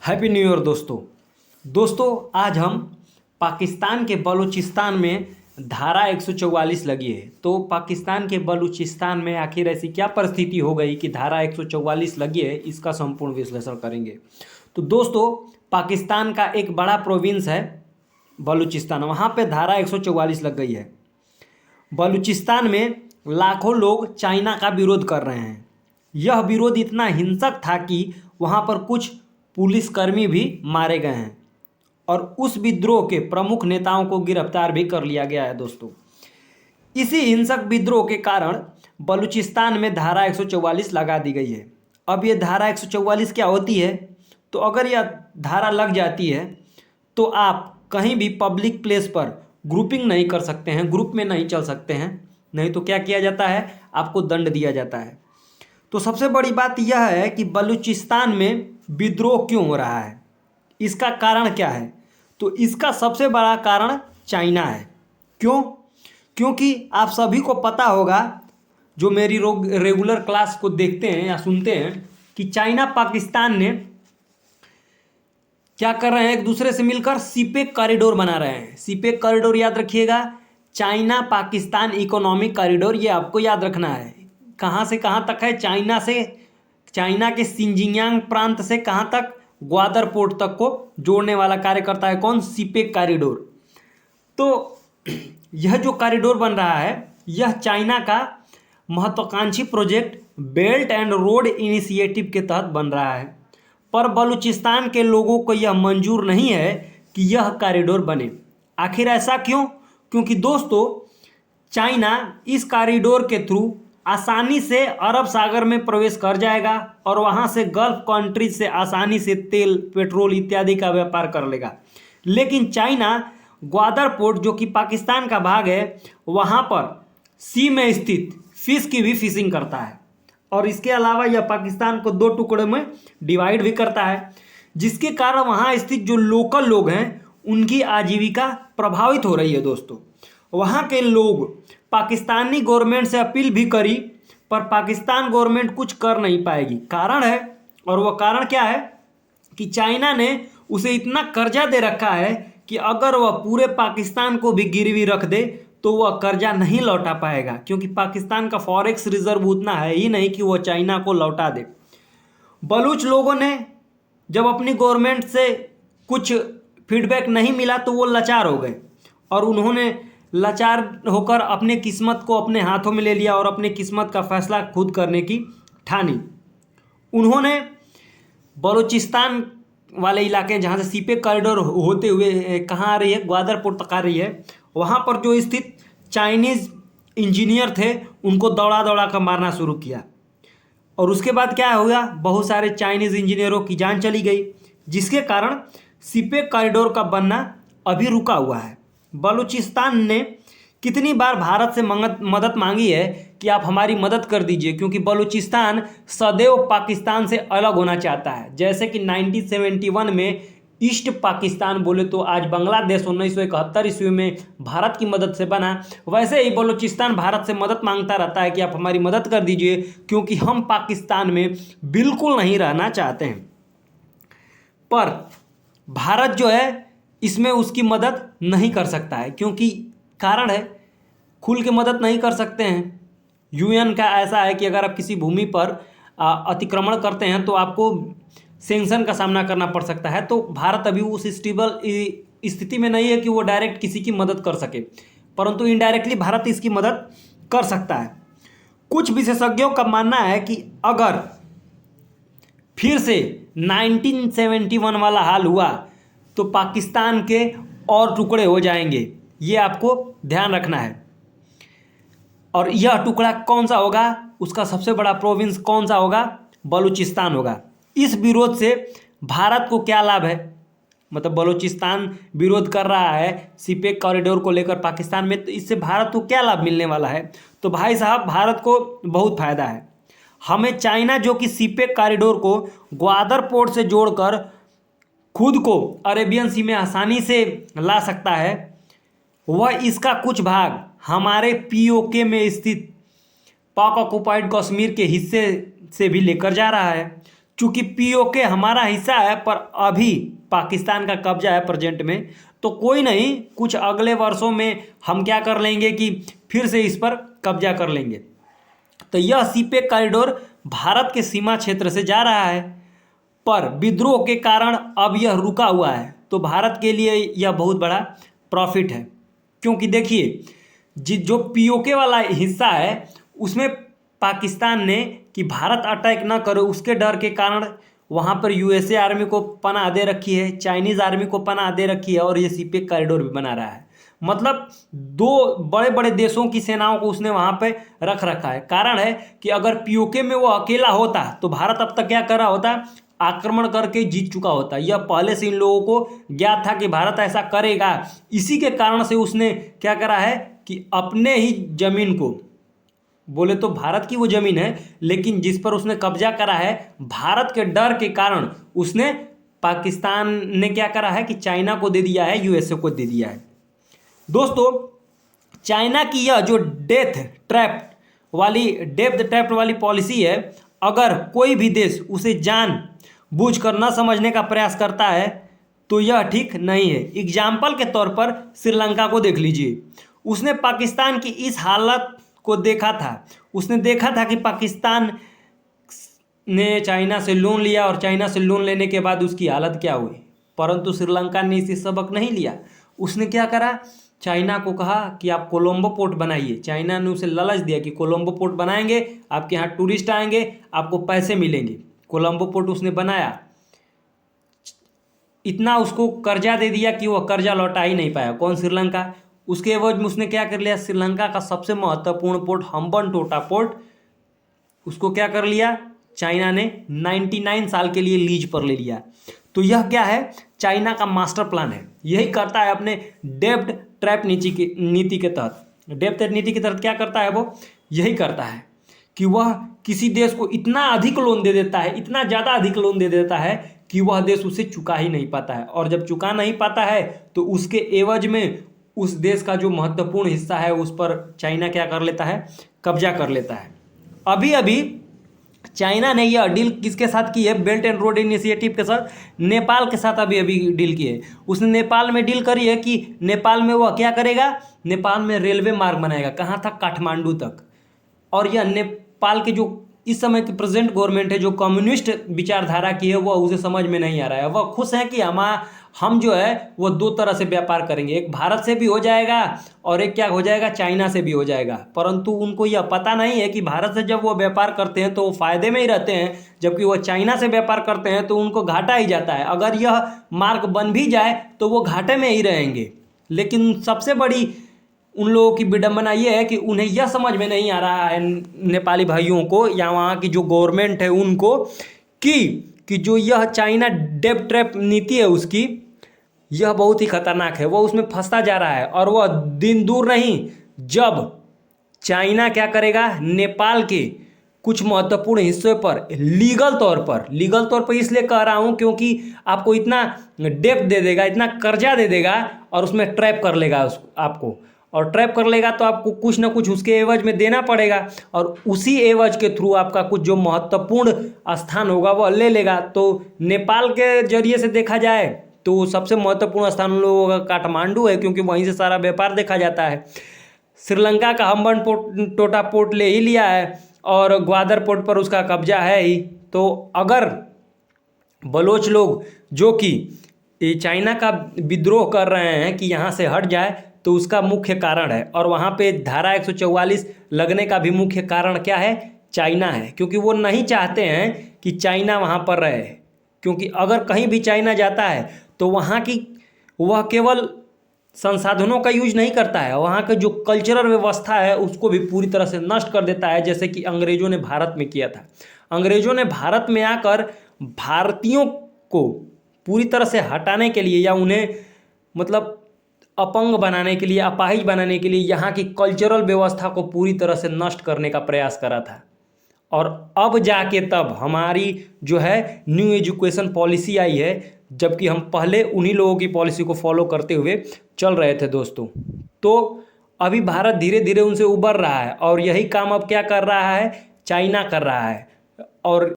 Happy new year दोस्तों। आज हम पाकिस्तान के बलूचिस्तान में धारा 144 लगी है। तो पाकिस्तान के बलूचिस्तान में आखिर ऐसी क्या परिस्थिति हो गई कि धारा 144 लगी है, इसका संपूर्ण विश्लेषण करेंगे। तो दोस्तों, पाकिस्तान का एक बड़ा प्रोविंस है बलूचिस्तान, वहाँ पे धारा 144 लग गई है। बलूचिस्तान में लाखों लोग चाइना का विरोध कर रहे हैं। यह विरोध इतना हिंसक था कि वहाँ पर कुछ पुलिसकर्मी भी मारे गए हैं और उस विद्रोह के प्रमुख नेताओं को गिरफ्तार भी कर लिया गया है। दोस्तों, इसी हिंसक विद्रोह के कारण बलूचिस्तान में धारा 144 लगा दी गई है। अब ये धारा 144 क्या होती है? तो अगर यह धारा लग जाती है तो आप कहीं भी पब्लिक प्लेस पर ग्रुपिंग नहीं कर सकते हैं, ग्रुप में नहीं चल सकते हैं, नहीं तो क्या किया जाता है, आपको दंड दिया जाता है। तो सबसे बड़ी बात यह है कि बलूचिस्तान में विद्रोह क्यों हो रहा है, इसका कारण क्या है? तो इसका सबसे बड़ा कारण चाइना है। क्यों? क्योंकि आप सभी को पता होगा, जो मेरी रेगुलर क्लास को देखते हैं या सुनते हैं, कि चाइना पाकिस्तान ने क्या कर रहे हैं, एक दूसरे से मिलकर सीपेक कॉरिडोर बना रहे हैं। सीपेक कॉरिडोर याद रखिएगा, चाइना पाकिस्तान इकोनॉमिक कॉरिडोर, ये आपको याद रखना है। कहाँ से कहाँ तक है? चाइना के सिंजियांग प्रांत से कहाँ तक? ग्वादर पोर्ट तक को जोड़ने वाला कार्य करता है कौन? CPEC corridor. तो यह जो कॉरिडोर बन रहा है, यह चाइना का महत्वाकांक्षी project belt and road initiative के तहत बन रहा है। पर बलूचिस्तान के लोगों को यह मंजूर नहीं है कि यह कॉरिडोर बने। आखिर ऐसा क्यों? क्योंकि दोस्तों, चाइना इस कॉरिडोर के थ्रू आसानी से अरब सागर में प्रवेश कर जाएगा और वहां से गल्फ कंट्रीज से आसानी से तेल, पेट्रोल इत्यादि का व्यापार कर लेगा। लेकिन चाइना ग्वादर पोर्ट, जो कि पाकिस्तान का भाग है, वहां पर सी में स्थित फिश की भी फिशिंग करता है और इसके अलावा यह पाकिस्तान को दो टुकड़ों में डिवाइड भी करता है, जिसके कारण वहां स्थित जो लोकल लोग हैं उनकी आजीविका प्रभावित हो रही है। दोस्तों, वहां के लोग पाकिस्तानी गवर्नमेंट से अपील भी करी, पर पाकिस्तान गवर्नमेंट कुछ कर नहीं पाएगी। कारण है, और वह कारण क्या है कि चाइना ने उसे इतना कर्जा दे रखा है कि अगर वह पूरे पाकिस्तान को भी गिरवी रख दे तो वह कर्जा नहीं लौटा पाएगा, क्योंकि पाकिस्तान का फॉरेक्स रिजर्व उतना है ही नहीं कि वह चाइना को लौटा दे। बलूच लोगों ने जब अपनी गवर्नमेंट से कुछ फीडबैक नहीं मिला तो वो लाचार हो गए और उन्होंने लाचार होकर अपने किस्मत को अपने हाथों में ले लिया और अपने किस्मत का फैसला खुद करने की ठानी। उन्होंने बलूचिस्तान वाले इलाके, जहाँ से सीपेक कॉरिडोर होते हुए कहाँ आ रही है, ग्वादर पोर्ट तक आ रही है, वहाँ पर जो स्थित चाइनीज़ इंजीनियर थे उनको दौड़ा दौड़ा कर मारना शुरू किया। और उसके बाद क्या हुआ, बहुत सारे चाइनीज़ इंजीनियरों की जान चली गई, जिसके कारण सीपेक कॉरिडोर का बनना अभी रुका हुआ है। बलूचिस्तान ने कितनी बार भारत से मदद मांगी है कि आप हमारी मदद कर दीजिए, क्योंकि बलूचिस्तान सदैव पाकिस्तान से अलग होना चाहता है। जैसे कि 1971 में ईस्ट पाकिस्तान बोले तो आज बांग्लादेश 1971 ईस्वी में भारत की मदद से बना, वैसे ही बलूचिस्तान भारत से मदद मांगता रहता है कि आप हमारी मदद कर दीजिए, क्योंकि हम पाकिस्तान में बिल्कुल नहीं रहना चाहते हैं। पर भारत जो है इसमें उसकी मदद नहीं कर सकता है, क्योंकि कारण है, खुल के मदद नहीं कर सकते हैं। यूएन का ऐसा है कि अगर आप किसी भूमि पर अतिक्रमण करते हैं तो आपको सैंक्शन का सामना करना पड़ सकता है। तो भारत अभी उस स्टेबल स्थिति में नहीं है कि वो डायरेक्ट किसी की मदद कर सके, परंतु इनडायरेक्टली भारत इसकी मदद कर सकता है। कुछ विशेषज्ञों का मानना है कि अगर फिर से 1971 वाला हाल हुआ तो पाकिस्तान के और टुकड़े हो जाएंगे, ये आपको ध्यान रखना है। और यह टुकड़ा कौन सा होगा, उसका सबसे बड़ा प्रोविंस कौन सा होगा? बलूचिस्तान होगा। इस विरोध से भारत को क्या लाभ है? मतलब बलूचिस्तान विरोध कर रहा है सीपेक कॉरिडोर को लेकर पाकिस्तान में, तो इससे भारत को क्या लाभ मिलने वाला है? तो भाई साहब, भारत को बहुत फायदा है। हमें चाइना, जो कि सीपेक कॉरिडोर को ग्वादर पोर्ट से जोड़कर खुद को अरेबियन सी में आसानी से ला सकता है, वह इसका कुछ भाग हमारे पीओके में स्थित पाक ऑक्युपाइड कश्मीर के हिस्से से भी लेकर जा रहा है। चूंकि पीओके हमारा हिस्सा है पर अभी पाकिस्तान का कब्जा है प्रेजेंट में, तो कोई नहीं, कुछ अगले वर्षों में हम क्या कर लेंगे कि फिर से इस पर कब्जा कर लेंगे। तो यह सीपेक कॉरिडोर भारत के सीमा क्षेत्र से जा रहा है, पर विद्रोह के कारण अब यह रुका हुआ है। तो भारत के लिए यह बहुत बड़ा प्रॉफिट है, क्योंकि देखिए जो पीओके वाला हिस्सा है उसमें पाकिस्तान ने कि भारत अटैक ना करे उसके डर के कारण वहाँ पर यूएसए आर्मी को पनाह दे रखी है, चाइनीज़ आर्मी को पनाह दे रखी है, और ये सीपेक कॉरिडोर भी बना रहा है। मतलब दो बड़े बड़े देशों की सेनाओं को उसने वहाँ पे रख रखा है। कारण है कि अगर पीओके में वो अकेला होता तो भारत अब तक क्या कर रहा होता, आक्रमण करके जीत चुका होता। यह पहले से इन लोगों को ज्ञात था कि भारत ऐसा करेगा, इसी के कारण से उसने क्या करा है कि अपने ही जमीन को, बोले तो भारत की वो जमीन है लेकिन जिस पर उसने कब्जा करा है, भारत के डर के कारण उसने, पाकिस्तान ने क्या करा है कि चाइना को दे दिया है, यूएसए को दे दिया है। दोस्तों चाइना की यह जो डेप्थ ट्रैप वाली पॉलिसी है, अगर कोई भी देश उसे जान बूझ कर न समझने का प्रयास करता है तो यह ठीक नहीं है। एग्जाम्पल के तौर पर श्रीलंका को देख लीजिए, उसने पाकिस्तान की इस हालत को देखा था। उसने देखा था कि पाकिस्तान ने चाइना से लोन लिया और चाइना से लोन लेने के बाद उसकी हालत क्या हुई, परंतु श्रीलंका ने इसे सबक नहीं लिया। उसने क्या करा, चाइना को कहा कि आप कोलंबो पोर्ट बनाइए। चाइना ने उसे लालच दिया कि कोलंबो पोर्ट बनाएंगे, आपके यहाँ टूरिस्ट आएंगे, आपको पैसे मिलेंगे। कोलंबो पोर्ट उसने बनाया, इतना उसको कर्जा दे दिया कि वह कर्जा लौटा ही नहीं पाया। कौन? श्रीलंका। उसके एवज में उसने क्या कर लिया, श्रीलंका का सबसे महत्वपूर्ण पोर्ट हम्बनटोटा पोर्ट, उसको क्या कर लिया, चाइना ने 99 साल के लिए लीज पर ले लिया। तो यह क्या है, चाइना का मास्टर प्लान है। यही करता है अपने डेब्ट ट्रैप नीति के तहत। डेब्ट नीति के तहत क्या करता है वो, यही करता है कि वह किसी देश को इतना अधिक लोन दे देता है, इतना ज़्यादा अधिक लोन दे देता है कि वह देश उसे चुका ही नहीं पाता है, और जब चुका नहीं पाता है तो उसके एवज में उस देश का जो महत्वपूर्ण हिस्सा है उस पर चाइना क्या कर लेता है, कब्जा कर लेता है। अभी अभी चाइना ने यह डील किसके साथ की है, बेल्ट एंड रोड इनिशिएटिव के साथ, नेपाल के साथ अभी अभी डील की है। उसने नेपाल में डील करी है कि नेपाल में वह क्या करेगा, नेपाल में रेलवे मार्ग बनाएगा। कहाँ तक? काठमांडू तक। और यह नेपाल के जो इस समय की प्रेजेंट गवर्नमेंट है, जो कम्युनिस्ट विचारधारा की है, वह उसे समझ में नहीं आ रहा है। वह खुश है कि हम जो है वो दो तरह से व्यापार करेंगे, एक भारत से भी हो जाएगा और एक क्या हो जाएगा, चाइना से भी हो जाएगा। परंतु उनको यह पता नहीं है कि भारत से जब वो व्यापार करते हैं तो वो फायदे में ही रहते हैं, जबकि वो चाइना से व्यापार करते हैं तो उनको घाटा ही जाता है। अगर यह मार्ग बन भी जाए तो वो घाटे में ही रहेंगे। लेकिन सबसे बड़ी उन लोगों की विडंबना ये है कि उन्हें यह समझ में नहीं आ रहा है, नेपाली भाइयों को या वहाँ की जो गवर्नमेंट है उनको, कि जो यह चाइना डेब्ट ट्रैप नीति है उसकी, यह बहुत ही खतरनाक है। वह उसमें फंसता जा रहा है और वह दिन दूर नहीं जब चाइना क्या करेगा, नेपाल के कुछ महत्वपूर्ण हिस्सों पर लीगल तौर पर इसलिए कह रहा हूँ क्योंकि आपको इतना डेब्ट दे देगा, इतना कर्जा दे देगा और उसमें ट्रैप कर लेगा आपको, और ट्रैप कर लेगा तो आपको कुछ ना कुछ उसके एवज में देना पड़ेगा, और उसी एवज के थ्रू आपका कुछ जो महत्वपूर्ण स्थान होगा वह ले लेगा। तो नेपाल के जरिए से देखा जाए तो सबसे महत्वपूर्ण स्थान उन लोगों का काठमांडू है, क्योंकि वहीं से सारा व्यापार देखा जाता है। श्रीलंका का हम्बनटोटा पोर्ट ले ही लिया है और ग्वादर पोर्ट पर उसका कब्जा है ही। तो अगर बलोच लोग जो कि चाइना का विद्रोह कर रहे हैं कि यहाँ से हट जाए, तो उसका मुख्य कारण है, और वहाँ पे धारा 144 लगने का भी मुख्य कारण क्या है, चाइना है। क्योंकि वो नहीं चाहते हैं कि चाइना वहाँ पर रहे, क्योंकि अगर कहीं भी चाइना जाता है तो वहाँ की वह केवल संसाधनों का यूज नहीं करता है, वहाँ के जो कल्चरल व्यवस्था है उसको भी पूरी तरह से नष्ट कर देता है, जैसे कि अंग्रेज़ों ने भारत में किया था। अंग्रेज़ों ने भारत में आकर भारतीयों को पूरी तरह से हटाने के लिए या उन्हें मतलब अपंग बनाने के लिए, अपाहिज बनाने के लिए यहाँ की कल्चरल व्यवस्था को पूरी तरह से नष्ट करने का प्रयास करा था। और अब जाके तब हमारी जो है न्यू एजुकेशन पॉलिसी आई है, जबकि हम पहले उन्हीं लोगों की पॉलिसी को फॉलो करते हुए चल रहे थे दोस्तों। तो अभी भारत धीरे धीरे उनसे उबर रहा है, और यही काम अब क्या कर रहा है, चाइना कर रहा है। और